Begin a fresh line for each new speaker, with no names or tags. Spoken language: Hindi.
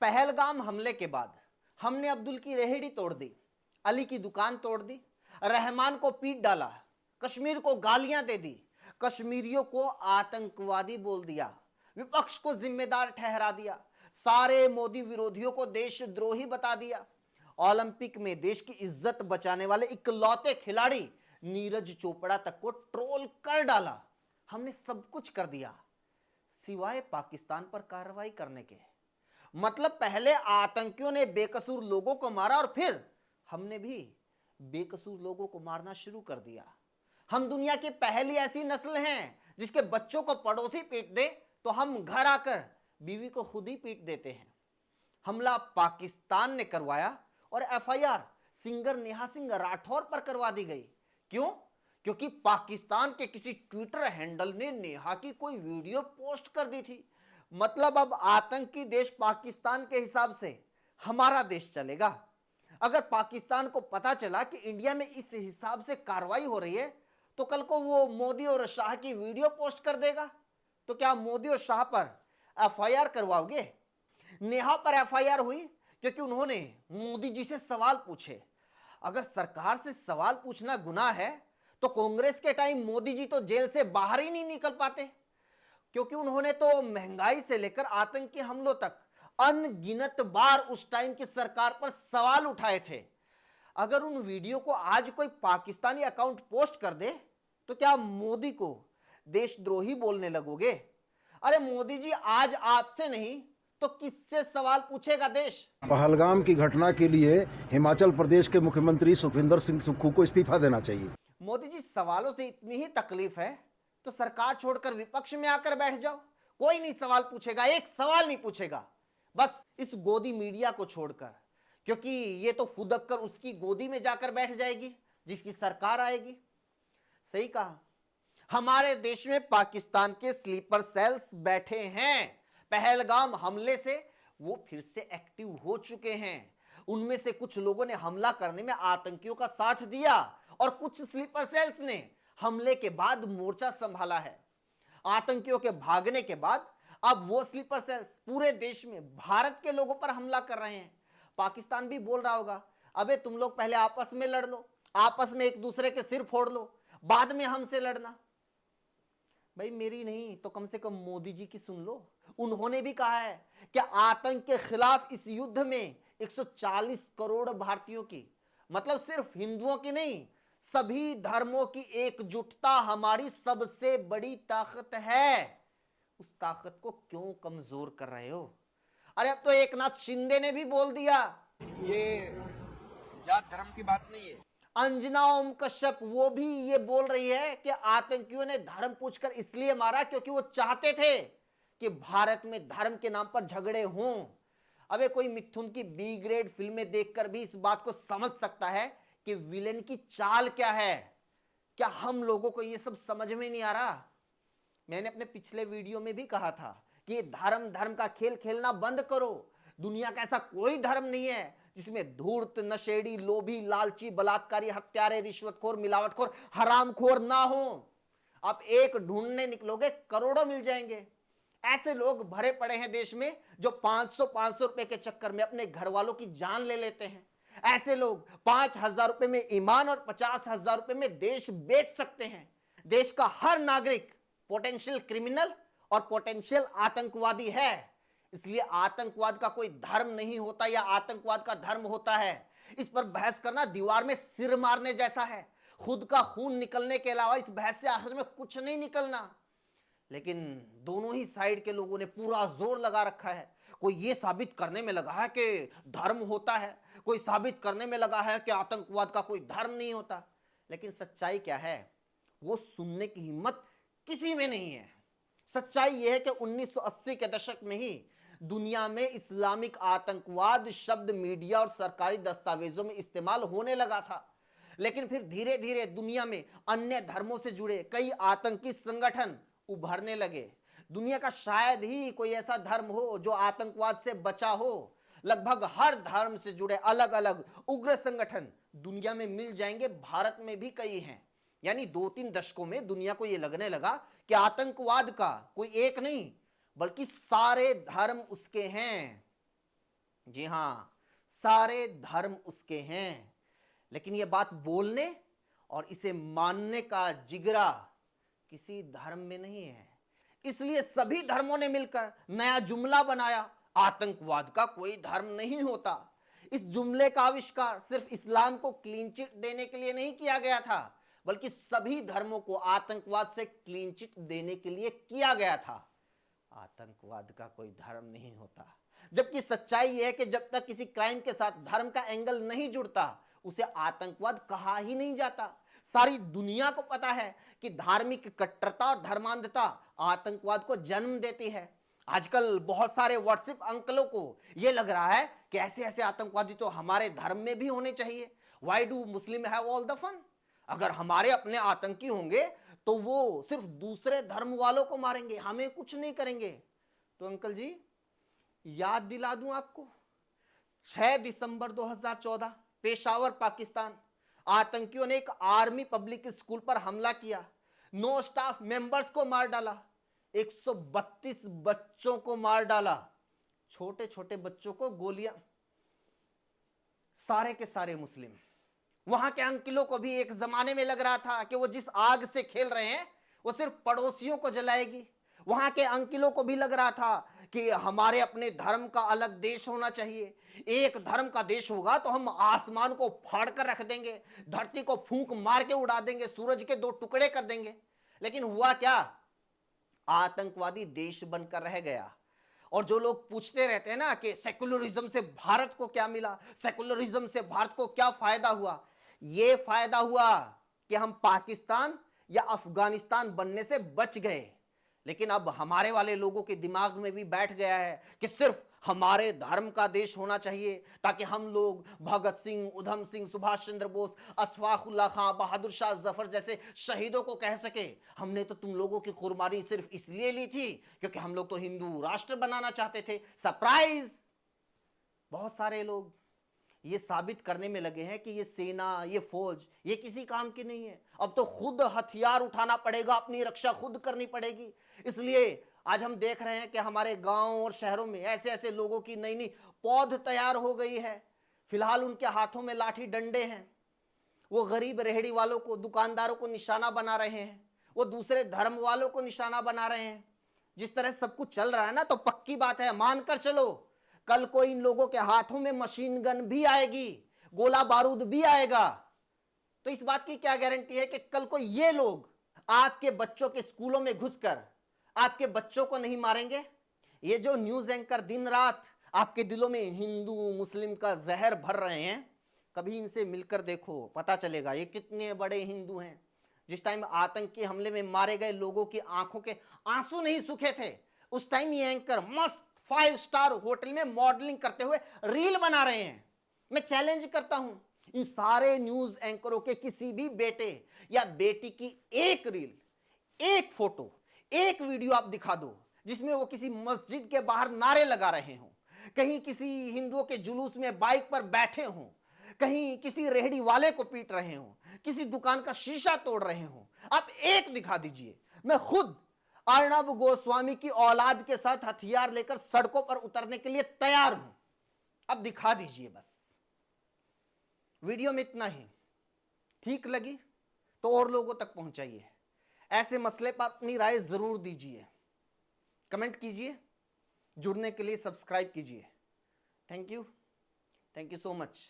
पहलगाम हमले के बाद हमने अब्दुल की रेहड़ी तोड़ दी, अली की दुकान तोड़ दी, रहमान को पीट डाला, कश्मीर को गालियां दे दी, कश्मीरियों को आतंकवादी बोल दिया, विपक्ष को जिम्मेदार ठहरा दिया, सारे मोदी विरोधियों को देशद्रोही बता दिया। ओलंपिक में देश की इज्जत बचाने वाले इकलौते खिलाड़ी नीरज चोपड़ा तक को ट्रोल कर डाला। हमने सब कुछ कर दिया सिवाय पाकिस्तान पर कार्रवाई करने के। मतलब पहले आतंकियों ने बेकसूर लोगों को मारा और फिर हमने भी बेकसूर लोगों को मारना शुरू कर दिया। हम दुनिया की पहली ऐसी नस्ल हैं जिसके बच्चों को पड़ोसी पीट दे तो हम घर आकर बीवी को खुद ही पीट देते हैं। हमला पाकिस्तान ने करवाया और एफआईआर सिंगर नेहा सिंह राठौर पर करवा दी गई। क्यों? क्योंकि पाकिस्तान के किसी ट्विटर हैंडल ने नेहा की कोई वीडियो पोस्ट कर दी थी। मतलब अब आतंकी देश पाकिस्तान के हिसाब से हमारा देश चलेगा। अगर पाकिस्तान को पता चला कि इंडिया में इस हिसाब से कार्रवाई हो रही है तो कल को वो मोदी और शाह की वीडियो पोस्ट कर देगा। तो क्या मोदी और शाह पर एफआईआर करवाओगे? नेहा पर एफआईआर हुई क्योंकि उन्होंने मोदी जी से सवाल पूछे। अगर सरकार से सवाल पूछना गुनाह है तो कांग्रेस के टाइम मोदी जी तो जेल से बाहर ही नहीं निकल पाते, क्योंकि उन्होंने तो महंगाई से लेकर आतंकी हमलों तक अनगिनत बार उस टाइम की सरकार पर सवाल उठाए थे। अगर उन वीडियो को आज कोई पाकिस्तानी अकाउंट पोस्ट कर दे तो क्या मोदी को देशद्रोही बोलने लगोगे? अरे मोदी जी आज आपसे नहीं तो किससे सवाल पूछेगा देश?
पहलगाम की घटना के लिए हिमाचल प्रदेश के मुख्यमंत्री सुखविंदर सिंह सुक्खू को इस्तीफा देना चाहिए।
मोदी जी सवालों से इतनी ही तकलीफ है तो सरकार छोड़कर विपक्ष में आकर बैठ जाओ, कोई नहीं सवाल पूछेगा, एक सवाल नहीं पूछेगा। बस इस गोदी मीडिया को छोड़कर, क्योंकि ये तो फुदक कर उसकी गोदी में जाकर बैठ जाएगी जिसकी सरकार आएगी। सही कहा, हमारे देश में पाकिस्तान के स्लीपर सेल्स बैठे हैं। पहलगाम हमले से वो फिर से एक्टिव हो चुके हैं। उनमें से कुछ लोगों ने हमला करने में आतंकियों का साथ दिया और कुछ स्लीपर सेल्स ने हमले के बाद मोर्चा संभाला है। आतंकियों के भागने के बाद अब वो स्लीपर सेल्स पूरे देश में भारत के लोगों पर हमला कर रहे हैं। पाकिस्तान भी बोल रहा होगा, अबे तुम लोग पहले आपस में लड़ लो, आपस में एक दूसरे के सिर फोड़ लो, बाद में हमसे लड़ना। भाई मेरी नहीं तो कम से कम मोदी जी की सुन लो। उन्होंने भी कहा है कि आतंक के खिलाफ इस युद्ध में 140 करोड़ भारतीयों की, मतलब सिर्फ हिंदुओं की नहीं, सभी धर्मों की एकजुटता हमारी सबसे बड़ी ताकत है। उस ताकत को क्यों कमजोर कर रहे हो? अरे अब तो एकनाथ शिंदे ने भी बोल दिया,
ये जात धर्म की बात नहीं है।
अंजना ओम कश्यप वो भी ये बोल रही है कि आतंकियों ने धर्म पूछकर इसलिए मारा क्योंकि वो चाहते थे कि भारत में धर्म के नाम पर झगड़े हों। अबे कोई मिथुन की बी ग्रेड फिल्में देखकर भी इस बात को समझ सकता है कि विलेन की चाल क्या है। क्या हम लोगों को ये सब समझ में नहीं आ रहा? मैंने अपने पिछले वीडियो में भी कहा था कि धर्म धर्म का खेल खेलना बंद करो। दुनिया का ऐसा कोई धर्म नहीं है जिसमें धूर्त, नशेड़ी, लोभी, लालची, बलात्कारी, हत्यारे, रिश्वतखोर, मिलावटखोर, हरामखोर ना हो। आप एक ढूंढने निकलोगे करोड़ों मिल जाएंगे। ऐसे लोग भरे पड़े हैं देश में जो 500-500 रुपए के चक्कर में अपने घर वालों की जान ले लेते हैं। ऐसे लोग 5,000 रुपए में ईमान और 50,000 रुपए में देश बेच सकते हैं। देश का हर नागरिक पोटेंशियल क्रिमिनल और पोटेंशियल आतंकवादी है। इसलिए आतंकवाद का कोई धर्म नहीं होता या आतंकवाद का धर्म होता है, इस पर बहस करना दीवार में सिर मारने जैसा है। खुद का खून निकलने के अलावा इस बहस से आखिर में कुछ नहीं निकलना। लेकिन दोनों ही साइड के लोगों ने पूरा जोर लगा रखा है। कोई ये साबित करने में लगा है कि धर्म होता है, कोई साबित करने में लगा है कि आतंकवाद का कोई धर्म नहीं होता। लेकिन सच्चाई क्या है वो सुनने की हिम्मत किसी में नहीं है। सच्चाई यह है कि 1980 के दशक में ही दुनिया में इस्लामिक आतंकवाद शब्द मीडिया और सरकारी दस्तावेजों में इस्तेमाल होने लगा था। लेकिन फिर धीरे धीरे दुनिया में अन्य धर्मों से जुड़े कई आतंकी संगठन उभरने लगे। दुनिया का शायद ही कोई ऐसा धर्म हो जो आतंकवाद से बचा हो। लगभग हर धर्म से जुड़े अलग अलग उग्र संगठन दुनिया में मिल जाएंगे। भारत में भी कई हैं। यानी 2-3 दशकों में दुनिया को यह लगने लगा कि आतंकवाद का कोई एक नहीं बल्कि सारे धर्म उसके हैं। जी हां, सारे धर्म उसके हैं, लेकिन यह बात बोलने और इसे मानने का जिगरा किसी धर्म में नहीं है। इसलिए सभी धर्मों ने मिलकर नया जुमला बनाया, आतंकवाद का कोई धर्म नहीं होता। इस जुमले का आविष्कार सिर्फ इस्लाम को क्लीन चिट देने के लिए नहीं किया गया था, बल्कि सभी धर्मों को आतंकवाद से क्लीन चिट देने के लिए किया गया था। आतंकवाद का कोई धर्म नहीं होता, जबकि सच्चाई यह है कि जब तक किसी क्राइम के साथ धर्म का एंगल नहीं जुड़ता, उसे आतंकवाद कहा ही नहीं जाता। सारी दुनिया को पता है कि धार्मिक कट्टरता और धर्मांधता आतंकवाद को जन्म देती है। आजकल बहुत सारे व्हाट्सएप अंकलों को यह लग रहा है कि ऐसे ऐसे आतंकवादी तो हमारे धर्म में भी होने चाहिए। Why do Muslim have all the fun? अगर हमारे अपने आतंकी होंगे तो वो सिर्फ दूसरे धर्म वालों को मारेंगे, हमें कुछ नहीं करेंगे। तो अंकल जी, याद दिला दूं आपको, 6 दिसंबर 2014 पेशावर पाकिस्तान, आतंकियों ने एक आर्मी पब्लिक स्कूल पर हमला किया, 9 स्टाफ मेंबर्स को मार डाला, 132 बच्चों को मार डाला, छोटे छोटे बच्चों को गोलियां, सारे के सारे मुस्लिम। वहां के अंकिलों को भी एक जमाने में लग रहा था कि वो जिस आग से खेल रहे हैं वो सिर्फ पड़ोसियों को जलाएगी। वहां के अंकिलों को भी लग रहा था कि हमारे अपने धर्म का अलग देश होना चाहिए, एक धर्म का देश होगा तो हम आसमान को फाड़ कर रख देंगे, धरती को फूंक मार के उड़ा देंगे, सूरज के 2 टुकड़े कर देंगे। लेकिन हुआ क्या? आतंकवादी देश बनकर रह गया। और जो लोग पूछते रहते हैं ना कि सेकुलरिज्म से भारत को क्या मिला, सेकुलरिज्म से भारत को क्या फायदा हुआ, यह फायदा हुआ कि हम पाकिस्तान या अफगानिस्तान बनने से बच गए। लेकिन अब हमारे वाले लोगों के दिमाग में भी बैठ गया है कि सिर्फ हमारे धर्म का देश होना चाहिए, ताकि हम लोग भगत सिंह, उधम सिंह, सुभाष चंद्र बोस, अशफाकुल्लाह खां, बहादुर शाह जफर जैसे शहीदों को कह सके, हमने तो तुम लोगों की कुर्बानी सिर्फ इसलिए ली थी क्योंकि हम लोग तो हिंदू राष्ट्र बनाना चाहते थे। सरप्राइज! बहुत सारे लोग ये साबित करने में लगे हैं कि ये सेना, ये फौज, ये किसी काम की नहीं है। अब तो खुद हथियार उठाना पड़ेगा, अपनी रक्षा खुद करनी पड़ेगी। इसलिए आज हम देख रहे हैं कि हमारे गांव और शहरों में ऐसे ऐसे लोगों की नई नई पौध तैयार हो गई है। फिलहाल उनके हाथों में लाठी डंडे हैं। वो गरीब रेहड़ी वालों को, दुकानदारों को निशाना बना रहे हैं, वो दूसरे धर्म वालों को निशाना बना रहे हैं। जिस तरह सब कुछ चल रहा है ना, तो पक्की बात है, मानकर चलो, कल को इन लोगों के हाथों में मशीन गन भी आएगी, गोला बारूद भी आएगा। तो इस बात की क्या गारंटी है कि कल को ये लोग आपके बच्चों के स्कूलों में घुसकर आपके बच्चों को नहीं मारेंगे? ये जो न्यूज एंकर दिन रात आपके दिलों में हिंदू मुस्लिम का जहर भर रहे हैं, कभी इनसे मिलकर देखो, पता चलेगा ये कितने बड़े हिंदू हैं। जिस टाइम आतंकी हमले में मारे गए लोगों की आंखों के आंसू नहीं सूखे थे, उस टाइम ये एंकर मस्त 5 स्टार होटल में मॉडलिंग करते हुए रील बना रहे हैं। मैं चैलेंज करता हूं, इन सारे न्यूज एंकरों के किसी भी बेटे या बेटी की एक रील, एक फोटो, एक वीडियो आप दिखा दो जिसमें वो किसी मस्जिद के बाहर नारे लगा रहे हों, कहीं किसी हिंदुओं के जुलूस में बाइक पर बैठे हों, कहीं किसी रेहड़ी वाले को पीट रहे हों, किसी दुकान का शीशा तोड़ रहे हों। आप एक दिखा दीजिए, मैं खुद अर्णब गोस्वामी की औलाद के साथ हथियार लेकर सड़कों पर उतरने के लिए तैयार हूं। अब दिखा दीजिए बस। वीडियो में इतना ही। ठीक लगी तो और लोगों तक पहुंचाइए। ऐसे मसले पर अपनी राय जरूर दीजिए, कमेंट कीजिए, जुड़ने के लिए सब्सक्राइब कीजिए। Thank you so much.